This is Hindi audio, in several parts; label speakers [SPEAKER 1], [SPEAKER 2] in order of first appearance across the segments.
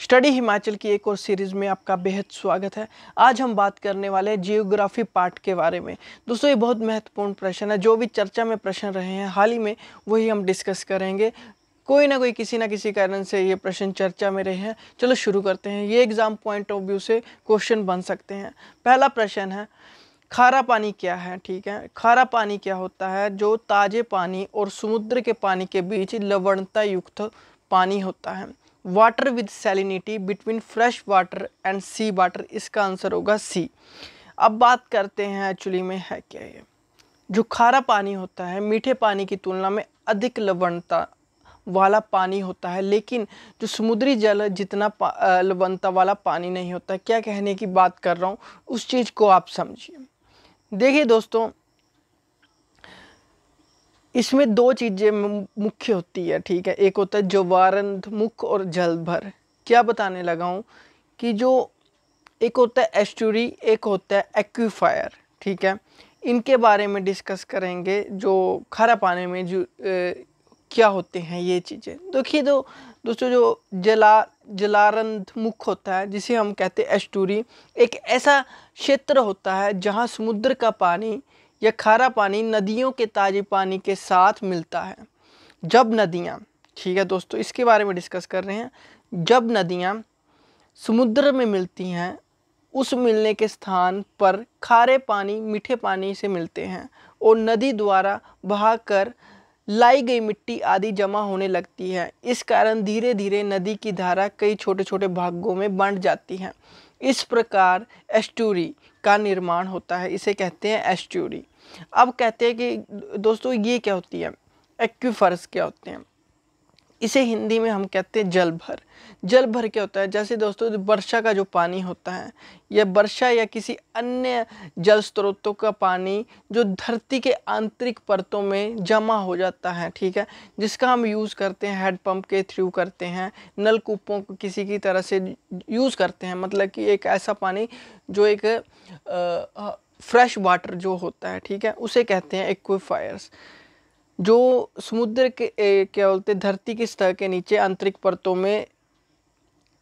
[SPEAKER 1] स्टडी हिमाचल की एक और सीरीज़ में आपका बेहद स्वागत है। आज हम बात करने वाले हैं जियोग्राफी पार्ट के बारे में। दोस्तों ये बहुत महत्वपूर्ण प्रश्न है, जो भी चर्चा में प्रश्न रहे हैं हाल ही में वही हम डिस्कस करेंगे। कोई ना कोई किसी ना किसी कारण से ये प्रश्न चर्चा में रहे हैं। चलो शुरू करते हैं। ये एग्जाम पॉइंट ऑफ व्यू से क्वेश्चन बन सकते हैं। पहला प्रश्न है, खारा पानी क्या है? ठीक है, खारा पानी क्या होता है? जो ताजे पानी और समुद्र के पानी के बीच लवणता युक्त पानी होता है। Water with salinity between fresh water and sea water, इसका आंसर होगा सी। अब बात करते हैं एक्चुअली में है क्या ये। जो खारा पानी होता है मीठे पानी की तुलना में अधिक लवणता वाला पानी होता है, लेकिन जो समुद्री जल जितना लवणता वाला पानी नहीं होता। क्या कहने की बात कर रहा हूँ उस चीज़ को आप समझिए। देखिए दोस्तों, इसमें दो चीज़ें मुख्य होती है, ठीक है। एक होता है ज्वारंधमुख और जलभर। क्या बताने लगा हूँ कि जो एक होता है एस्टुरी, एक होता है एक्वीफायर, ठीक है। इनके बारे में डिस्कस करेंगे। जो खारा पानी में जो क्या होते हैं ये चीज़ें। देखिए दोस्तों, जो जलारंधमुख होता है जिसे हम कहते हैं एस्टुरी, एक ऐसा क्षेत्र होता है जहाँ समुद्र का पानी या खारा पानी नदियों के ताजे पानी के साथ मिलता है। जब नदियाँ, ठीक है दोस्तों, इसके बारे में डिस्कस कर रहे हैं। जब नदियाँ समुद्र में मिलती हैं, उस मिलने के स्थान पर खारे पानी मीठे पानी से मिलते हैं और नदी द्वारा बहाकर लाई गई मिट्टी आदि जमा होने लगती है। इस कारण धीरे धीरे नदी की धारा कई छोटे छोटे भागों में बंट जाती है। इस प्रकार एस्टुरी का निर्माण होता है, इसे कहते हैं एस्टुरी। अब कहते हैं कि दोस्तों ये क्या होती है, एक्वीफर्स क्या होते हैं। इसे हिंदी में हम कहते हैं जलभर। जलभर क्या होता है, जैसे दोस्तों वर्षा का जो पानी होता है या वर्षा या किसी अन्य जल स्रोतों का पानी जो धरती के आंतरिक परतों में जमा हो जाता है, ठीक है, जिसका हम यूज़ करते हैं हेडपम्प के थ्रू करते हैं, नलकूपों को किसी की तरह से यूज़ करते हैं। मतलब कि एक ऐसा पानी जो एक फ्रेश वाटर जो होता है, ठीक है, उसे कहते हैं एक्वीफायर्स। जो समुद्र के क्या बोलते हैं धरती की सतह के नीचे आंतरिक परतों में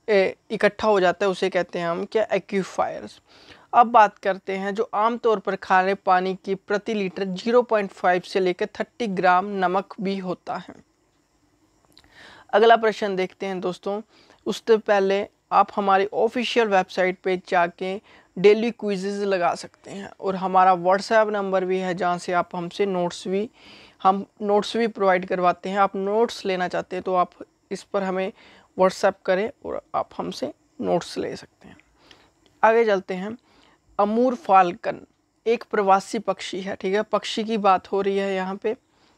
[SPEAKER 1] इकट्ठा हो जाता है, उसे कहते हैं हम क्या, एक्वीफायर्स। अब बात करते हैं जो आमतौर पर खारे पानी की प्रति लीटर 0.5 से लेकर 30 ग्राम नमक भी होता है। अगला प्रश्न देखते हैं दोस्तों। उससे पहले आप हमारी ऑफिशियल वेबसाइट पे जाके डेली क्विज़ेस लगा सकते हैं और हमारा व्हाट्सएप नंबर भी है जहाँ से आप हमसे हम नोट्स भी प्रोवाइड करवाते हैं। आप नोट्स लेना चाहते हैं तो आप इस पर हमें व्हाट्सएप करें और आप हमसे नोट्स ले सकते हैं। आगे चलते हैं। अमूर फाल्कन एक प्रवासी पक्षी है, ठीक है। पक्षी की बात हो रही है यहाँ पे,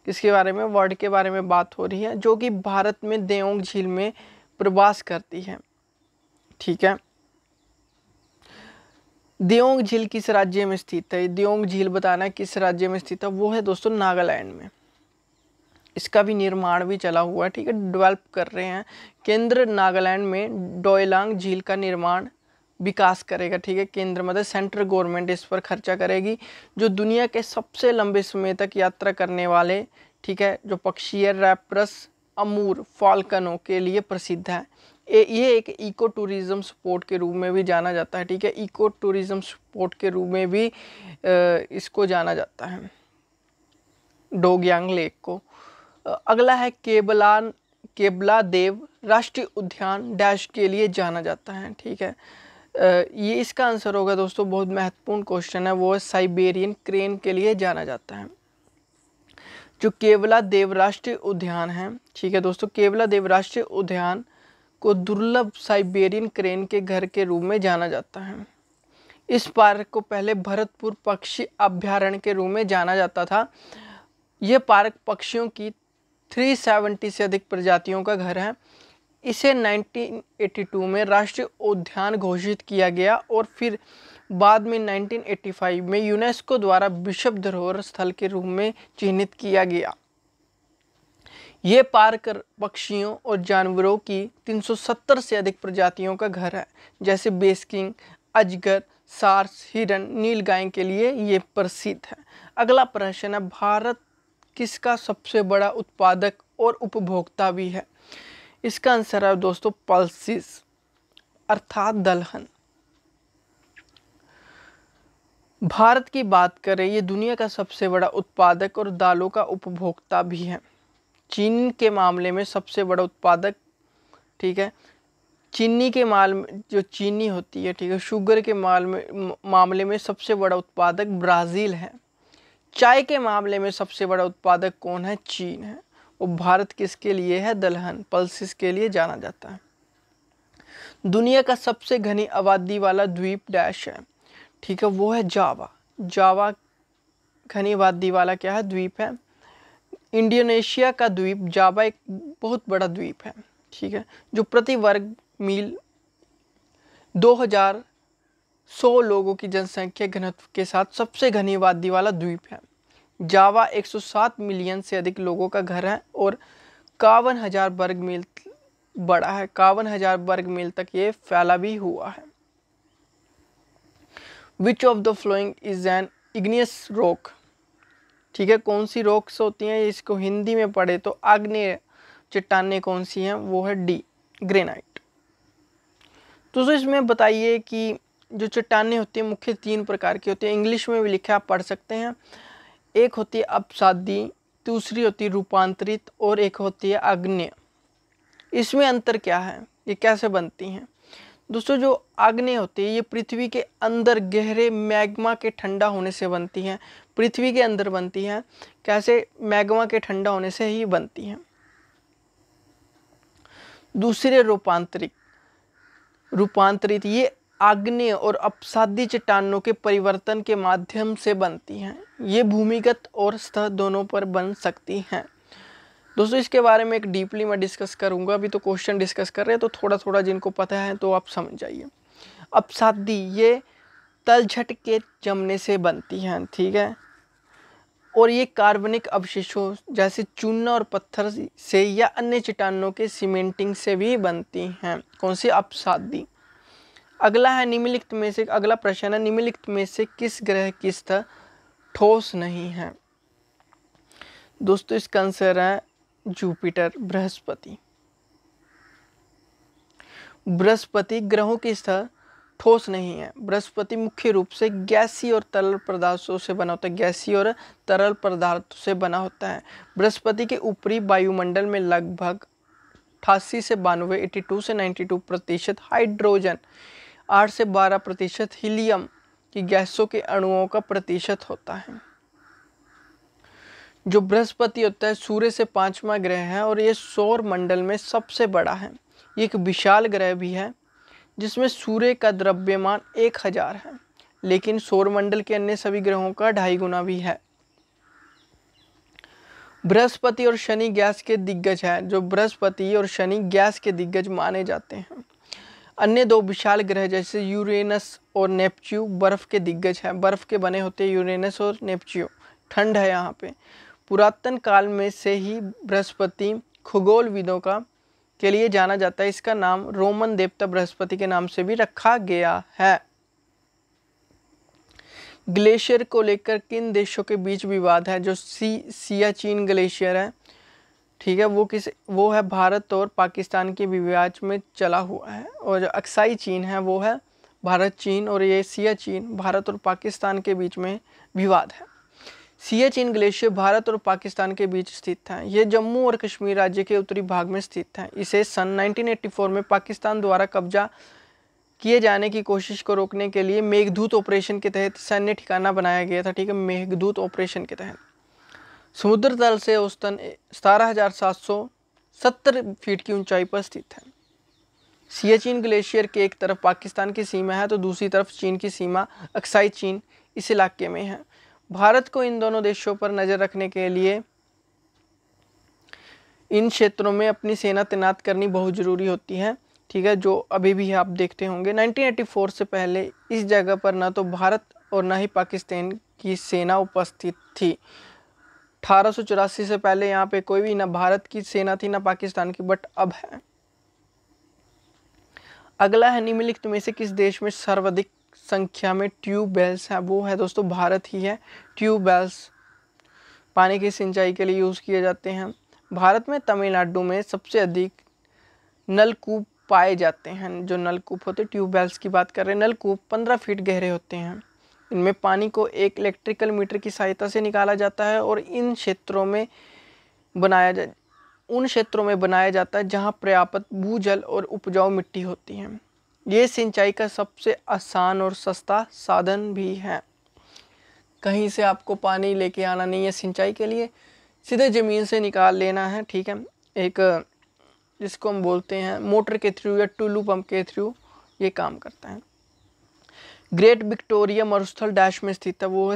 [SPEAKER 1] किसके बारे में, बर्ड के बारे में बात हो रही है, जो कि भारत में देओंग झील में प्रवास करती है, ठीक है। देओंग झील किस राज्य में स्थित है? देओंग झील बताना किस राज्य में स्थित है, वो है दोस्तों नागालैंड में। इसका भी निर्माण भी चला हुआ है, ठीक है, डेवलप कर रहे हैं। केंद्र नागालैंड में डोयलांग झील का निर्माण विकास करेगा, ठीक है। केंद्र मतलब सेंट्रल गवर्नमेंट इस पर खर्चा करेगी। जो दुनिया के सबसे लंबे समय तक यात्रा करने वाले, ठीक है, जो पक्षी है रैपरस अमूर फाल्कनों के लिए प्रसिद्ध है। ये एक इको टूरिज्म स्पॉट के रूप में भी जाना जाता है, ठीक है। इको टूरिज्म स्पॉट के रूप में भी इसको जाना जाता है, डोगयांग लेक को। अगला है केबला देव राष्ट्रीय उद्यान डैश के लिए जाना जाता है, ठीक है। ये इसका आंसर होगा दोस्तों, बहुत महत्वपूर्ण क्वेश्चन है, वो है साइबेरियन क्रेन के लिए जाना जाता है। जो केवला देव राष्ट्रीय उद्यान है, ठीक है दोस्तों, केवला देव राष्ट्रीय उद्यान को दुर्लभ साइबेरियन क्रेन के घर के रूप में जाना जाता है। इस पार्क को पहले भरतपुर पक्षी अभ्यारण्य के रूप में जाना जाता था। यह पार्क पक्षियों की 370 से अधिक प्रजातियों का घर है। इसे 1982 में राष्ट्रीय उद्यान घोषित किया गया और फिर बाद में 1985 में यूनेस्को द्वारा विश्व धरोहर स्थल के रूप में चिन्हित किया गया। ये पार्क पक्षियों और जानवरों की 370 से अधिक प्रजातियों का घर है, जैसे बेस्किंग, अजगर, सार्स, हिरन, नीलगाय के लिए ये प्रसिद्ध है। अगला प्रश्न है, भारत किसका सबसे बड़ा उत्पादक और उपभोक्ता भी है? इसका आंसर है दोस्तों पल्सिस। अर्थात दलहन। भारत की बात करें, ये दुनिया का सबसे बड़ा उत्पादक और दालों का उपभोक्ता भी है। चीन के मामले में सबसे बड़ा उत्पादक, ठीक है, चीनी के माल में जो चीनी होती है, ठीक है, शुगर के मामले में सबसे बड़ा उत्पादक ब्राज़ील है। चाय के मामले में सबसे बड़ा उत्पादक कौन है? चीन है। और भारत किसके लिए है? दलहन, पल्सेस के लिए जाना जाता है। दुनिया का सबसे घनी आबादी वाला द्वीप डैश है, ठीक है, वो है जावा। जावा घनी आबादी वाला क्या है? द्वीप है। इंडोनेशिया का द्वीप जावा एक बहुत बड़ा द्वीप है, ठीक है, जो प्रति वर्ग मील 2100 लोगों की जनसंख्या घनत्व के साथ सबसे घनी आबादी वाला द्वीप है। जावा 107 मिलियन से अधिक लोगों का घर है और 51,000 वर्ग मील बड़ा है। 51,000 वर्ग मील तक ये फैला भी हुआ है। Which of the following is an igneous rock, ठीक है, कौन सी रॉक्स होती हैं? इसको हिंदी में पढ़े तो आग्नेय चट्टानें कौन सी हैं? वो है डी, ग्रेनाइट। तो इसमें बताइए कि जो चट्टानें होती हैं मुख्य 3 प्रकार की होती है। इंग्लिश में भी लिखा है, आप पढ़ सकते हैं। एक होती है अपसादी, दूसरी होती है रूपांतरित और एक होती है आग्नेय। इसमें अंतर क्या है? ये कैसे बनती हैं? दोस्तों, जो आग्नेय होती है ये पृथ्वी के अंदर गहरे मैग्मा के ठंडा होने से बनती हैं। पृथ्वी के अंदर बनती हैं। कैसे? मैग्मा के ठंडा होने से ही बनती हैं। दूसरे रूपांतरित ये आग्नेय और अपसादी चट्टानों के परिवर्तन के माध्यम से बनती हैं। ये भूमिगत और सतह दोनों पर बन सकती हैं। दोस्तों, इसके बारे में एक डीपली मैं डिस्कस करूंगा। अभी तो क्वेश्चन डिस्कस कर रहे हैं, तो थोड़ा थोड़ा जिनको पता है तो आप समझ जाइए। अपसादी ये तलछट के जमने से बनती हैं, ठीक है, और ये कार्बनिक अवशेषों जैसे चूना और पत्थर से या अन्य चट्टानों के सीमेंटिंग से भी बनती हैं। कौन सी? अपसादी। अगला है निम्नलिखित में से, अगला प्रश्न है, निम्नलिखित में से किस ग्रह की सतह ठोस नहीं है? दोस्तों, इसका आंसर है जुपिटर, बृहस्पति। बृहस्पति ग्रहों की सतह ठोस नहीं है। बृहस्पति मुख्य रूप से गैसीय और तरल पदार्थों से बना होता है। गैसीय और तरल पदार्थों से बना होता है। बृहस्पति के ऊपरी वायुमंडल में लगभग 88 से 92, 82 से 92% हाइड्रोजन, 8 से 12% हीलियम की गैसों के अणुओं का प्रतिशत होता है। जो बृहस्पति होता है सूर्य से 5वां ग्रह है और ये सौर मंडल में सबसे बड़ा है। ये एक विशाल ग्रह भी है जिसमें सूर्य का द्रव्यमान 1000 है, लेकिन सौरमंडल के अन्य सभी ग्रहों का 2.5 गुना भी है। बृहस्पति और शनि गैस के दिग्गज है। जो बृहस्पति और शनि गैस के दिग्गज माने जाते हैं। अन्य 2 विशाल ग्रह जैसे यूरेनस और नेपच्यून बर्फ के दिग्गज है। बर्फ के बने होते हैं यूरेनस और नेपच्यून। ठंड है यहाँ पे। पुरातन काल में से ही बृहस्पति खगोलविदों के लिए जाना जाता है। इसका नाम रोमन देवता बृहस्पति के नाम से भी रखा गया है। ग्लेशियर को लेकर किन देशों के बीच विवाद है? जो सियाचिन ग्लेशियर है, ठीक है, वो है भारत और पाकिस्तान के विवाद में चला हुआ है। और जो अक्साई चीन है वो है भारत चीन, और ये सियाचिन भारत और पाकिस्तान के बीच में विवाद है। सियाचिन ग्लेशियर भारत और पाकिस्तान के बीच स्थित है। ये जम्मू और कश्मीर राज्य के उत्तरी भाग में स्थित है। इसे सन 1984 में पाकिस्तान द्वारा कब्जा किए जाने की कोशिश को रोकने के लिए मेघदूत ऑपरेशन के तहत सैन्य ठिकाना बनाया गया था, ठीक है, मेघदूत ऑपरेशन के तहत। समुद्र तल से औसतन 17,770 फीट की ऊंचाई पर स्थित है। सियाचिन ग्लेशियर के एक तरफ पाकिस्तान की सीमा है तो दूसरी तरफ चीन की सीमा अक्साई चीन इस इलाके में है। भारत को इन दोनों देशों पर नजर रखने के लिए इन क्षेत्रों में अपनी सेना तैनात करनी बहुत ज़रूरी होती है, ठीक है, जो अभी भी आप देखते होंगे। 1984 से पहले इस जगह पर ना तो भारत और ना ही पाकिस्तान की सेना उपस्थित थी। 1884 से पहले यहाँ पे कोई भी ना भारत की सेना थी ना पाकिस्तान की, बट अब है। अगला है निम्नलिखित में से किस देश में सर्वाधिक संख्या में ट्यूबवेल्स हैं? वो है दोस्तों भारत ही है। ट्यूबवेल्स पानी की सिंचाई के लिए यूज़ किए जाते हैं। भारत में तमिलनाडु में सबसे अधिक नलकूप पाए जाते हैं। जो नलकूप होते हैं, ट्यूबवेल्स की बात कर रहे हैं, नलकूप 15 फीट गहरे होते हैं। इनमें पानी को एक इलेक्ट्रिकल मीटर की सहायता से निकाला जाता है और उन क्षेत्रों में बनाया जाता है जहां पर्याप्त भूजल और उपजाऊ मिट्टी होती है। ये सिंचाई का सबसे आसान और सस्ता साधन भी है। कहीं से आपको पानी लेके आना नहीं है सिंचाई के लिए, सीधे ज़मीन से निकाल लेना है, ठीक है। एक जिसको हम बोलते हैं मोटर के थ्रू या टुल्लू पंप के थ्रू ये काम करता है। ग्रेट विक्टोरिया मरुस्थल डैश में स्थित है, वो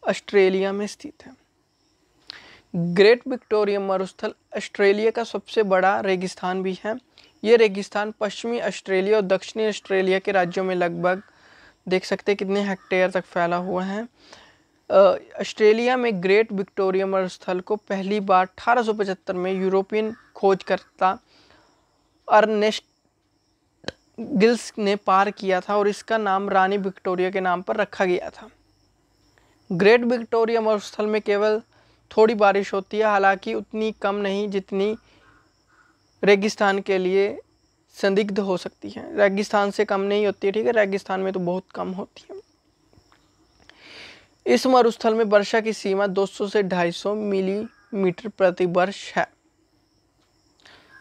[SPEAKER 1] ऑस्ट्रेलिया में स्थित है। ग्रेट विक्टोरिया मरुस्थल ऑस्ट्रेलिया का सबसे बड़ा रेगिस्तान भी है। ये रेगिस्तान पश्चिमी ऑस्ट्रेलिया और दक्षिणी ऑस्ट्रेलिया के राज्यों में लगभग देख सकते हैं कितने हेक्टेयर तक फैला हुआ है। ऑस्ट्रेलिया में ग्रेट विक्टोरिया मरुस्थल को पहली बार 1875 में यूरोपियन खोजकर्ता अर्नेस्ट गिल्स ने पार किया था और इसका नाम रानी विक्टोरिया के नाम पर रखा गया था। ग्रेट विक्टोरिया मरुस्थल में केवल थोड़ी बारिश होती है, हालांकि उतनी कम नहीं जितनी रेगिस्तान के लिए संदिग्ध हो सकती है। रेगिस्तान से कम नहीं होती है, ठीक है, रेगिस्तान में तो बहुत कम होती है। इस मरुस्थल में वर्षा की सीमा 200 से 250 मिलीमीटर प्रति वर्ष है।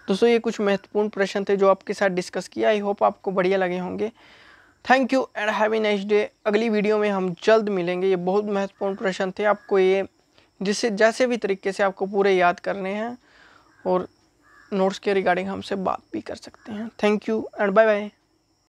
[SPEAKER 1] दोस्तों ये कुछ महत्वपूर्ण प्रश्न थे जो आपके साथ डिस्कस किया। आई होप आपको बढ़िया लगे होंगे। Thank you and have a nice day. अगली वीडियो में हम जल्द मिलेंगे। ये बहुत महत्वपूर्ण प्रश्न थे, आपको ये जिससे जैसे भी तरीके से आपको पूरे याद करने हैं और नोट्स के रिगार्डिंग हमसे बात भी कर सकते हैं। Thank you and bye bye.